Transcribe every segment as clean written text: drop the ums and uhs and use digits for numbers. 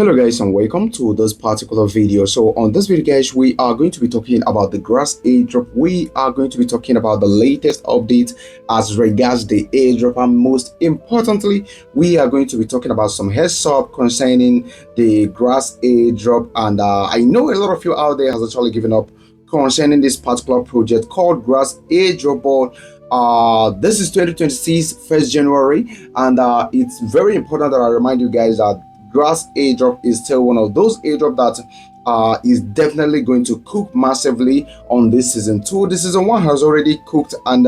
Hello guys and welcome to this particular video. So on this video guys, we are going to be talking about the grass airdrop. We are going to be talking about the latest update as regards the airdrop, and most importantly we are going to be talking about some heads up concerning the grass airdrop. And I know a lot of you out there has actually given up concerning this particular project called grass airdrop, but this is 2026 1st January, and it's very important that I remind you guys that grass airdrop is still one of those airdrop that is definitely going to cook massively on this season 2. The season 1 has already cooked, and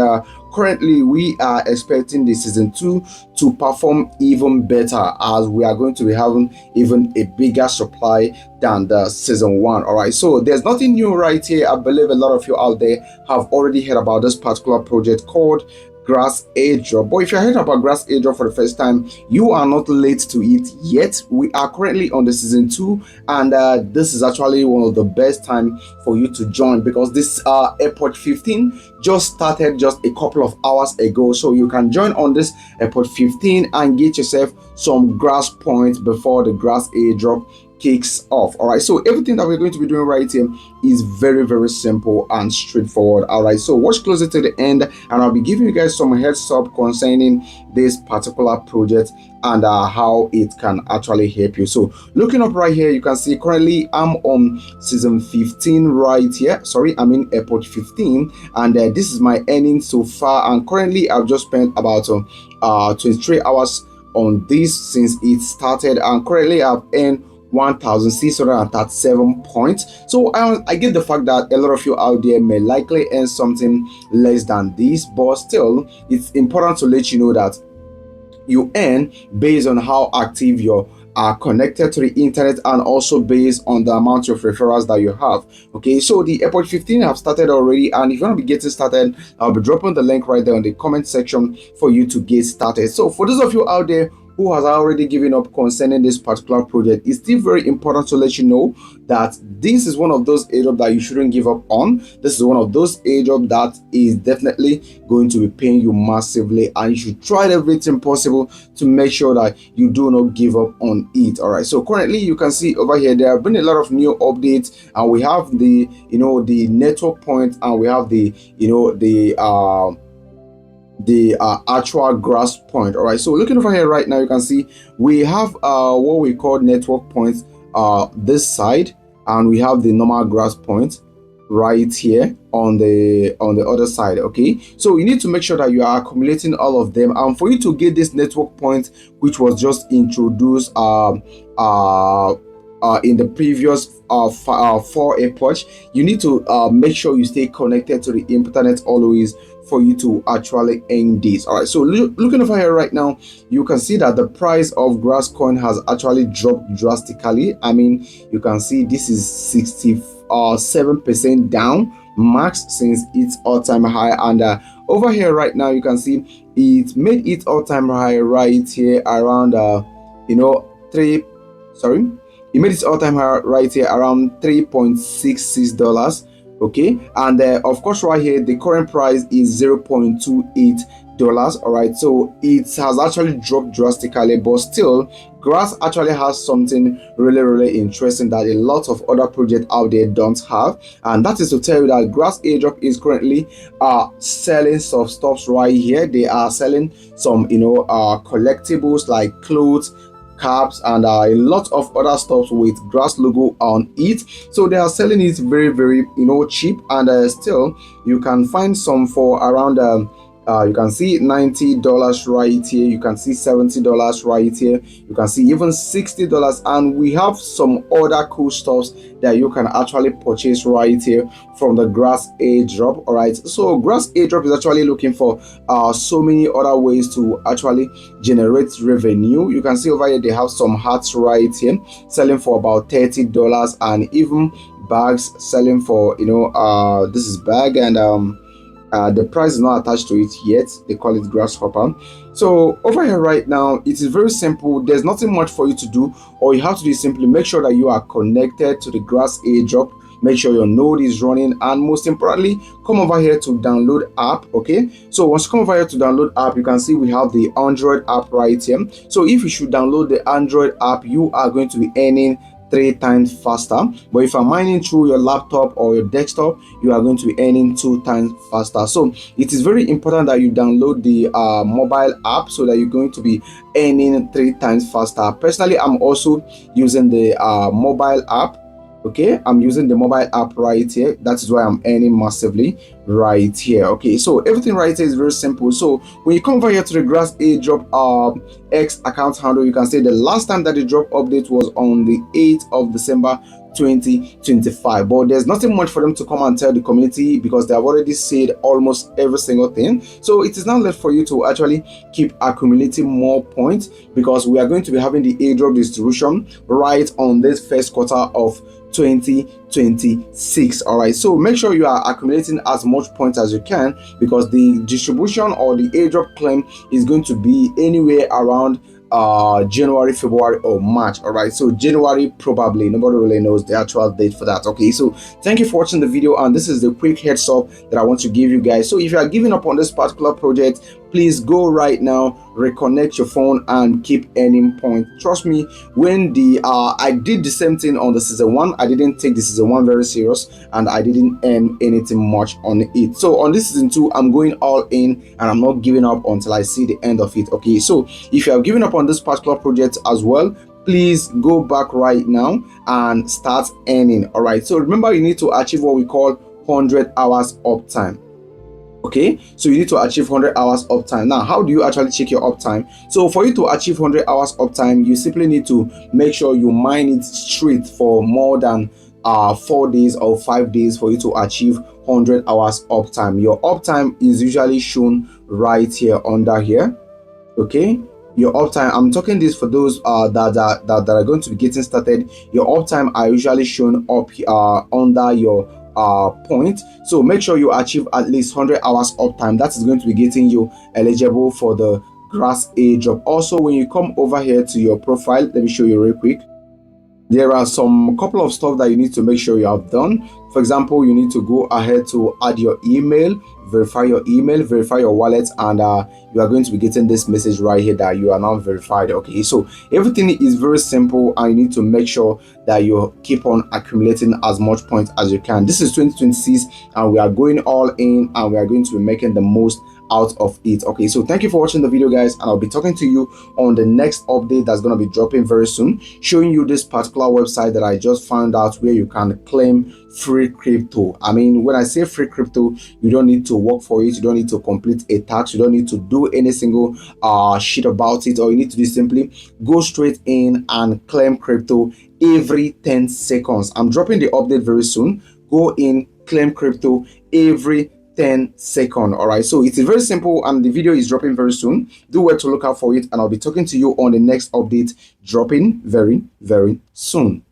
currently we are expecting the season 2 to perform even better, as we are going to be having even a bigger supply than the season 1. All right, so there's nothing new right here. I believe a lot of you out there have already heard about this particular project called grass airdrop. But if you're hearing about grass airdrop for the first time, you are not late to it yet. We are currently on the season 2, and this is actually one of the best time for you to join, because this Epoch 15 just started just a couple of hours ago. So you can join on this Epoch 15 and get yourself some grass points before the grass airdrop kicks off. All right, so everything that we're going to be doing right here is very simple and straightforward. All right, so watch closer to the end, and I'll be giving you guys some heads up concerning this particular project and how it can actually help you. So looking up right here, you can see currently I'm on season 15 right here. Sorry, I'm in Epoch 15, and this is my earnings so far, and currently I've just spent about 23 hours on this since it started, and currently I've earned 1,637 points. So I get the fact that a lot of you out there may likely earn something less than this, but still it's important to let you know that you earn based on how active you are connected to the internet, and also based on the amount of referrals that you have. Okay, so the Epoch 15 have started already, and if you want to be getting started, I'll be dropping the link right there in the comment section for you to get started. So for those of you out there who has already given up concerning this particular project, it's still very important to let you know that this is one of those airdrop that you shouldn't give up on. This is one of those airdrop that is definitely going to be paying you massively, and you should try everything possible to make sure that you do not give up on it. All right, so currently you can see over here there have been a lot of new updates, and we have the the network point, and we have the actual grass point. All right, so looking over here right now, you can see we have what we call network points this side, and we have the normal grass point right here on the other side. Okay, so you need to make sure that you are accumulating all of them, and for you to get this network point, which was just introduced in the previous 4 epoch, you need to make sure you stay connected to the internet always for you to actually earn this. All right, so looking over here right now, you can see that the price of grass coin has actually dropped drastically. I mean, you can see this is 67% down max since its all-time high, and over here right now you can see it made its all-time high right here around it made its all-time high right here around $3.66. Okay, and of course right here the current price is $0.28. All right, so it has actually dropped drastically, but still grass actually has something really interesting that a lot of other projects out there don't have, and that is to tell you that grass airdrop is currently selling some stuffs right here. They are selling some collectibles like clothes, caps, and a lot of other stuff with grass logo on it. So they are selling it very cheap, and still you can find some for around you can see $90 right here, you can see $70 right here, you can see even $60, and we have some other cool stuffs that you can actually purchase right here from the grass airdrop. All right, so grass airdrop is actually looking for so many other ways to actually generate revenue. You can see over here they have some hats right here selling for about $30, and even bags selling for this is bag, and the price is not attached to it yet. They call it grasshopper. So over here right now, it is very simple. There's nothing much for you to do. All you have to do is simply make sure that you are connected to the grass airdrop make sure your node is running, and most importantly, come over here to download app. Okay, so once you come over here to download app, you can see we have the Android app right here. So if you should download the Android app, you are going to be earning 3 times faster. But if you're mining through your laptop or your desktop, you are going to be earning 2 times faster. So it is very important that you download the mobile app so that you're going to be earning 3 times faster. Personally, I'm also using the mobile app. Okay, I'm using the mobile app right here. That is why I'm earning massively right here. Okay, so everything right here is very simple. So when you come over here to the grass airdrop X account handle, you can see the last time that the drop update was on the 8th of December 2025. But there's nothing much for them to come and tell the community because they have already said almost every single thing. So it is now left for you to actually keep accumulating more points, because we are going to be having the airdrop distribution right on this first quarter of 2026. All right, so make sure you are accumulating as much points as you can, because the distribution or the airdrop claim is going to be anywhere around January, February, or March. All right, so January probably, nobody really knows the actual date for that. Okay, so thank you for watching the video, and this is the quick heads up that I want to give you guys. So if you are giving up on this particular project, please go right now, reconnect your phone, and keep earning points. Trust me, when the I did the same thing on the season 1, I didn't take the season 1 very serious, and I didn't earn anything much on it. So on this season 2, I'm going all in, and I'm not giving up until I see the end of it. Okay, so if you have given up on this particular project as well, please go back right now and start earning. All right, so remember, you need to achieve what we call 100 hours uptime. Okay, so you need to achieve 100 hours uptime. Now, how do you actually check your uptime? So for you to achieve 100 hours uptime, you simply need to make sure you mine it straight for more than 4 days or 5 days for you to achieve 100 hours uptime. Your uptime is usually shown right here under here. Okay, your uptime, I'm talking this for those that are going to be getting started. Your uptime are usually shown up under your point. So make sure you achieve at least 100 hours uptime. That is going to be getting you eligible for the grass airdrop. Also, when you come over here to your profile, let me show you real quick. There are some couple of stuff that you need to make sure you have done. For example, you need to go ahead to add your email, verify your email, verify your wallet, and you are going to be getting this message right here that you are now verified. Okay, so everything is very simple, and you need to make sure that you keep on accumulating as much points as you can. This is 2026, and we are going all in, and we are going to be making the most out of it. Okay, so thank you for watching the video, guys, and I'll be talking to you on the next update that's going to be dropping very soon, showing you this particular website that I just found out where you can claim free crypto. I mean, when I say free crypto, you don't need to work for it, you don't need to complete a task, you don't need to do any single shit about it. All you need to do is simply go straight in and claim crypto every 10 seconds. I'm dropping the update very soon. Go in, claim crypto every 10 seconds. All right, so it's very simple, and the video is dropping very soon. Do well to look out for it, and I'll be talking to you on the next update dropping very soon.